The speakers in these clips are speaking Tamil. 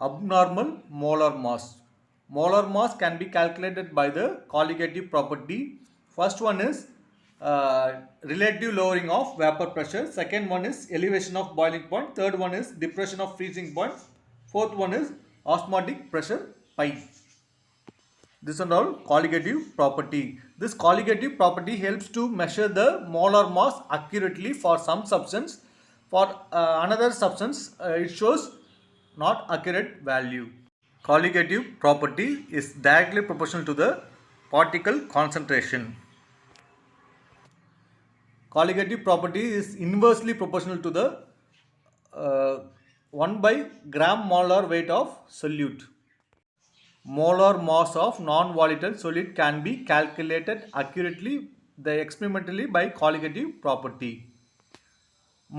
abnormal molar mass. Molar mass can be calculated by the colligative property. First one is relative lowering of vapor pressure. Second one is elevation of boiling point. Third one is depression of freezing point. Fourth one is osmotic pressure pi. This is all colligative property. This colligative property helps to measure the molar mass accurately for some substance. For another substance, it shows not accurate value. Colligative property is directly proportional to the particle concentration. Colligative property is inversely proportional to the 1 by gram molar weight of solute. Molar mass of non-volatile solid can be calculated accurately experimentally by colligative property.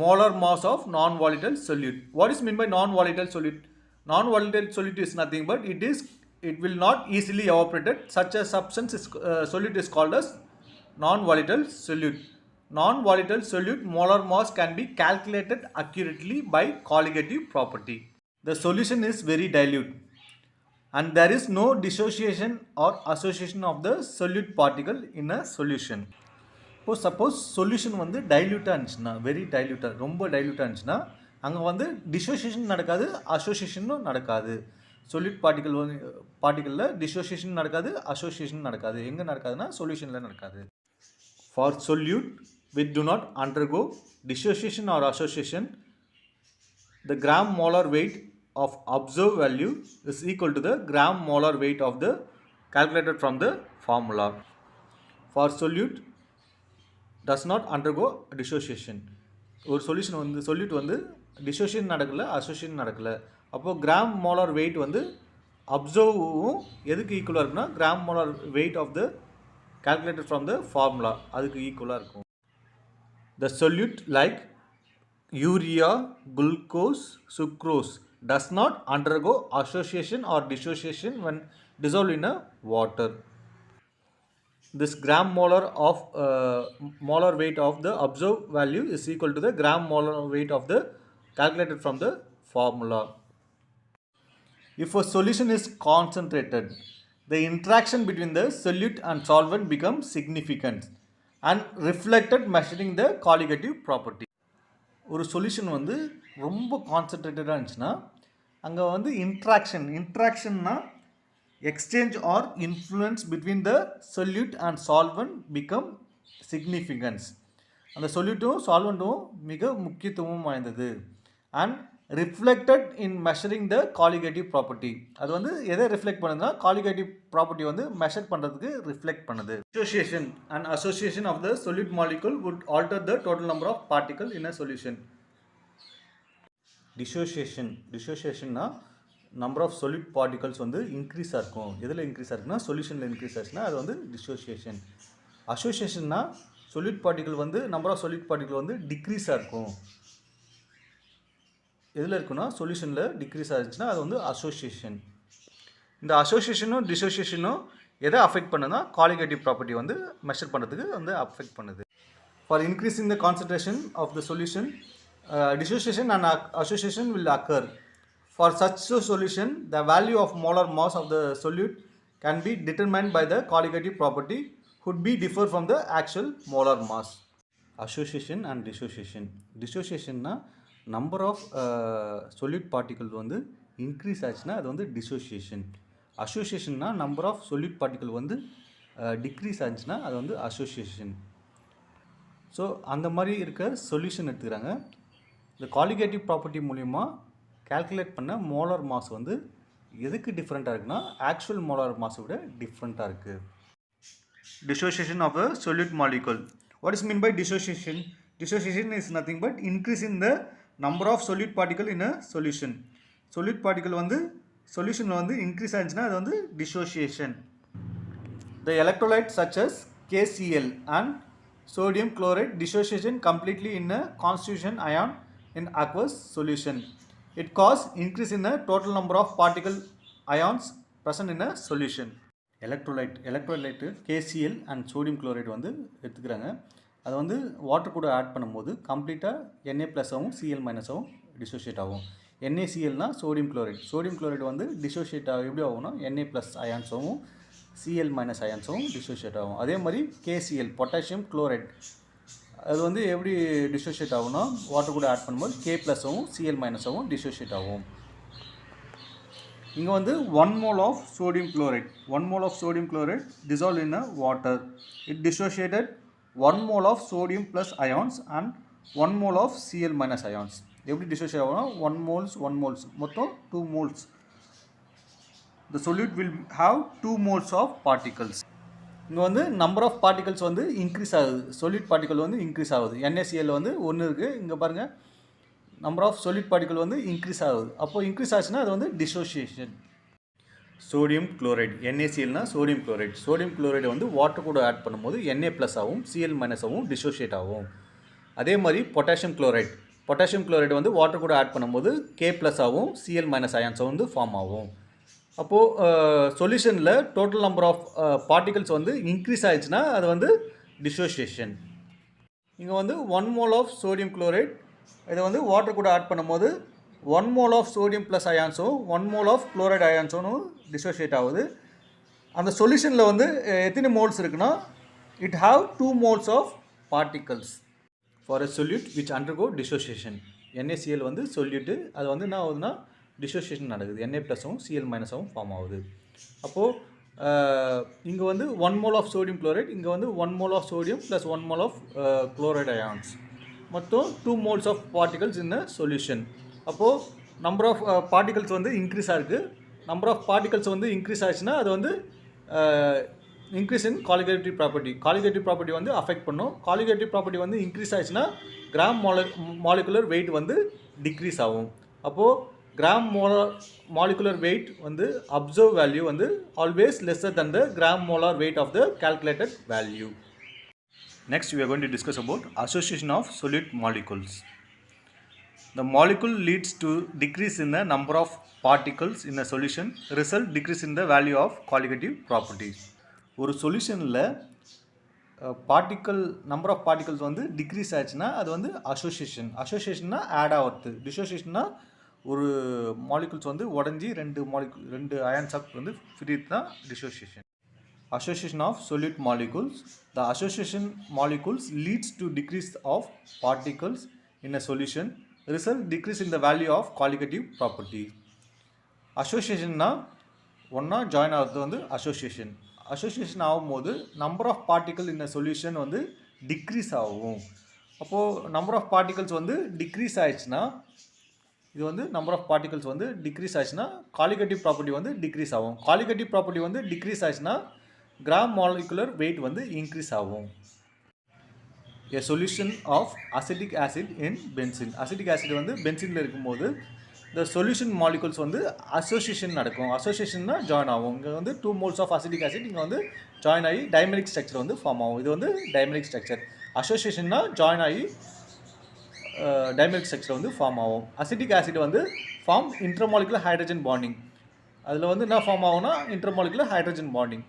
Molar mass of non-volatile solute. What is meant by non-volatile solute? Non-volatile solute is nothing but it will not easily evaporated. Such a substance is solute is called as non-volatile solute. Non-volatile solute molar mass can be calculated accurately by colligative property. The solution is very dilute and there is no dissociation or association of the solute particle in a solution. இப்போ சப்போஸ் சொல்யூஷன் வந்து டைல்யூட்டாக இருந்துச்சுன்னா வெரி டைல்யூட்டாக ரொம்ப டைல்யூட்டாக இருந்துச்சுன்னா அங்கே வந்து டிசோசியேஷன் நடக்காது அசோசியேஷனும் நடக்காது. சொல்யூட் பார்ட்டிகளில் டிசோசியேஷன் நடக்காது அசோசியேஷன் நடக்காது. எங்கே நடக்காதுன்னா சொல்யூஷனில் நடக்காது. For solute which do not undergo dissociation or association, the gram molar weight of observed value is equal to the gram molar weight of the calculated from the formula. For solute does not undergo dissociation. ஒரு சொல்யூஷன் வந்து சொல்யூட் வந்து டிசோசியேஷன் நடக்கலை அசோசியேஷன் நடக்கலை. அப்போது கிராம் மோலார் வெயிட் வந்து அப்சர்வும் எதுக்கு ஈக்குவலாக இருக்குன்னா gram molar weight of the calculated from the formula அதுக்கு ஈக்குவலாக இருக்கும். The solute like urea, glucose, sucrose does not undergo association or dissociation when dissolved in a water. This gram molar of molar weight of the observed value is equal to the gram molar weight of the calculated from the formula. If a solution is concentrated, the interaction between the solute and solvent becomes significant and reflected measuring the colligative property. ஒரு சொல்யூஷன் வந்து ரொம்ப கான்சன்ட்ரேட்டடாக இருந்துச்சுன்னா அங்கே வந்து இன்ட்ராக்ஷன்னா exchange or influence between the solute and solvent become significance. அந்த சொல்யூட்டும் சால்வெண்ட்டும் மிக முக்கியத்துவம் வாய்ந்தது. And reflected in measuring the colligative property. அது வந்து எதை ரிஃப்ளெக்ட் பண்ணுதுன்னா காலிகேட்டிவ் ப்ராப்பர்ட்டி வந்து மெஷர் பண்ணுறதுக்கு ரிஃப்ளெக்ட் பண்ணுது. Dissociation and association of the solute molecule would alter the total number of particles in a solution. டிசோசியேஷன்னா நம்பர் ஆஃப் solute particles வந்து இன்க்ரீஸாக இருக்கும். எதில் இன்க்ரீஸாக இருக்குன்னா சொல்யூஷனில் இன்க்ரீஸ் ஆச்சுன்னா அது வந்து டிசோசியேஷன். அசோசியேஷன்னா solute particle வந்து நம்பர் ஆஃப் solute particle வந்து டிக்ரீஸாக இருக்கும். எதில் இருக்குன்னா சொல்யூஷனில் டிக்ரீஸ் ஆகிடுச்சுன்னா அது வந்து அசோசியேஷன். இந்த அசோசியேஷனும் டிசோசியேஷனும் எதை அஃபெக்ட் பண்ணுன்னா காலிகேட்டிவ் ப்ராப்பர்ட்டி வந்து மெஷர் பண்ணுறதுக்கு வந்து அஃபெக்ட் பண்ணுது. For increasing the concentration of the solution dissociation and association will occur. For such a solution, the value of molar mass of the solute can be determined by the colligative property would be differ from the actual molar mass. Association and dissociation. Dissociationனா நம்பர் ஆஃப் solute particles வந்து இன்க்ரீஸ் ஆச்சுன்னா அது வந்து டிசோசியேஷன். அசோசியேஷன்னா நம்பர் ஆஃப் solute particle வந்து டிக்ரீஸ் ஆச்சுன்னா அது வந்து அசோசியேஷன். ஸோ அந்த மாதிரி இருக்க சொல்யூஷன் எடுத்துக்கிறாங்க. இந்த காலிகேட்டிவ் ப்ராப்பர்ட்டி மூலிமா கால்குலேட் பண்ண மோலார் மாஸ் வந்து எதுக்கு டிஃப்ரெண்ட்டாக இருக்குன்னா ஆக்சுவல் மோலார் மாஸை விட டிஃப்ரெண்ட்டாக இருக்குது. Dissociation of a solute molecule. What is meant by dissociation? Dissociation is nothing but increase in the number of solute particle in a solution. Solute particle வந்து சொல்யூஷனில் வந்து இன்க்ரீஸ் ஆச்சுன்னா அது வந்து dissociation. The electrolyte such as KCl and sodium chloride dissociation completely in a constitution ion in aqueous solution. It causes increase in the total number of particle ions present in a solution. Electrolyte KCl and sodium chloride வந்து எடுத்துக்கிறாங்க. அதை வந்து வாட்டர் கூட ஆட் பண்ணும்போது கம்ப்ளீட்டாக Na ப்ளஸ்ஸாகவும் Cl மைனஸாகவும் டிசோசியேட் ஆகும். NaClனா சோடியம் குளோரைட். சோடியம் குளோரைட் வந்து டிசோஷியேட் எப்படி ஆகும்னா Na ப்ளஸ் அயான்ஸும் Cl மைனஸ் அயான்ஸும் டிசோஷியேட் ஆகும். அதே மாதிரி KCl பொட்டாசியம் குளோரைட் அது வந்து எப்படி டிசோஷியேட் ஆகும்னா வாட்டர் கூட ஆட் பண்ணும்போது K ப்ளஸும் Cl மைனஸும் டிசோஷியேட் ஆகும். இங்கே வந்து 1 mole of sodium chloride, 1 mole of sodium chloride dissolved in a water. It dissociated 1 mole of sodium plus ions and 1 mole of Cl minus ions. எப்படி dissociate ஆகும்னா 1 moles மொத்தம் 2 moles. The solute will have 2 moles of particles. இங்கே வந்து நம்பர் ஆஃப் பார்ட்டிகல்ஸ் வந்து இன்க்ரீஸ் ஆகுது. solute particle வந்து இன்க்ரீஸ் ஆகுது. NaCl வந்து 1 இருக்குது. இங்கே பாருங்கள் நம்பர் ஆஃப் solute particle வந்து இன்க்ரீஸ் ஆகுது. அப்போது இன்க்ரீஸ் ஆச்சுன்னா அது வந்து டிசோசியேஷன். சோடியம் குளோரைட் NaClனா சோடியம் குளோரைட். சோடியம் குளோரைடு வந்து வாட்டர் கூட ஆட் பண்ணும்போது Na ப்ளஸ் ஆகும் Cl மைனஸ் ஆகும் டிசோஷியேட் ஆகும். அதே மாதிரி பொட்டாசியம் குளோரைட். பொட்டாசியம் குளோரைடு வந்து வாட்டர் கூட ஆட் பண்ணும்போது K ப்ளஸ் ஆகும் Cl மைனஸ் அயான்ஸும் வந்து ஃபார்ம் ஆகும். அப்போது சொல்யூஷனில் டோட்டல் நம்பர் ஆஃப் பார்ட்டிகல்ஸ் வந்து இன்க்ரீஸ் ஆகிடுச்சுன்னா அது வந்து டிசோசியேஷன். இங்கே வந்து 1 mole ஆஃப் சோடியம் குளோரைட் இதை வந்து வாட்டர் கூட ஆட் பண்ணும்போது 1 mole ஆஃப் சோடியம் ப்ளஸ் அயான்ஸும் 1 mole ஆஃப் குளோரைட் அயான்ஸும் டிசோஷியேட் ஆகுது. அந்த சொல்யூஷனில் வந்து எத்தனை மோல்ஸ் இருக்குன்னா it have 2 moles of particles for a solute which undergo dissociation. NaCl வந்து சொல்யூட்டு அது வந்து என்ன ஆகுதுன்னா டிசோசியேஷன் நடக்குது. Na ப்ளஸும் Cl மைனஸும் ஃபார்ம் ஆகுது. அப்போது இங்கே வந்து 1 mole ஆஃப் சோடியம் குளோரைட், இங்கே வந்து 1 mole of sodium plus 1 mole of chloride ions மொத்தம் 2 moles of particles in a solution. அப்போது நம்பர் ஆஃப் பார்ட்டிகல்ஸ் வந்து இன்க்ரீஸ் ஆகிருக்கு. நம்பர் ஆஃப் பார்ட்டிகல்ஸ் வந்து இன்க்ரீஸ் ஆச்சுன்னா அது வந்து increase in colligative property. Colligative property வந்து அஃபெக்ட் பண்ணும். காலிகேட்டிவ் ப்ராப்பர்ட்டி வந்து இன்க்ரீஸ் ஆச்சுன்னா கிராம் மாலிகுலர் வெயிட் வந்து டிக்ரீஸ் ஆகும். அப்போது கிராம் மாலிகுலர் வெயிட் வந்து அப்சர்வ் வேல்யூ வந்து always lesser than the gram molar weight of the calculated value. Next we are going to discuss about association of solute molecules. The molecule leads to decrease in the number of particles in a solution, result decrease in the value of qualitative properties. ஒரு சொல்யூஷனில் பார்ட்டிக்கல் நம்பர் ஆஃப் பார்ட்டிகல்ஸ் வந்து டிக்ரீஸ் ஆச்சுன்னா அது வந்து அசோசியேஷன். அசோசியேஷன்னா ஆட் ஆகிறது. டிசோசியேஷன்னா ஒரு மாலிகுல்ஸ் வந்து உடஞ்சி ரெண்டு அயான்ஸாக வந்து ஃபிரிட் தான் dissociation. Association of solute molecules. The association molecules leads to decrease of particles in a solution. Result decrease in the value of qualitative property. Association na ஒன்றா ஜாயின் ஆகிறது வந்து அசோசியேஷன். அசோசியேஷன் ஆகும்போது number of particle in a solution வந்து டிக்ரீஸ் ஆகும். அப்போது நம்பர் ஆஃப் பார்ட்டிகல்ஸ் வந்து டிக்ரீஸ் ஆயிடுச்சுன்னா இது வந்து நம்பர் ஆஃப் பார்ட்டிகல்ஸ் வந்து டிக்ரீஸ் ஆச்சுன்னா காலிகேட்டிவ் ப்ராப்பர்ட்டி வந்து டிக்ரீஸ் ஆகும். காலிகேட்டிவ் ப்ராப்பர்ட்டி வந்து டிக்ரீஸ் ஆச்சுன்னா கிராம் மாலிகுலர் வெயிட் வந்து இன்க்ரீஸ் ஆகும். A solution of acetic acid in benzene. Acetic acid வந்து பென்சினில் இருக்கும்போது இந்த சொல்யூஷன் மாலிகுல்ஸ் வந்து அசோசியேஷன் நடக்கும். அசோசியேஷன்னா ஜாயின் ஆகும். இங்கே வந்து 2 moles ஆஃப் அசிட்டிக் ஆசிட் இங்கே வந்து ஜாயின் ஆகி டைமெரிக் ஸ்ட்ரக்சர் வந்து ஃபார்ம் ஆகும். இது வந்து டைமெரிக் ஸ்ட்ரக்சர். அசோசியேஷன்னா ஜாயின் ஆகி டைமெரிக் ஸ்ட்ரக்சர் வந்து ஃபார்ம் ஆகும். அசிட்டிக் ஆசிட் வந்து ஃபார்ம் இன்டர்மாலிகுலர் ஹைட்ரஜன் பாண்டிங். அதில் வந்து என்ன ஃபார்ம் ஆகும்னா இன்டர்மாலிகுலர் ஹைட்ரஜன் பாண்டிங்.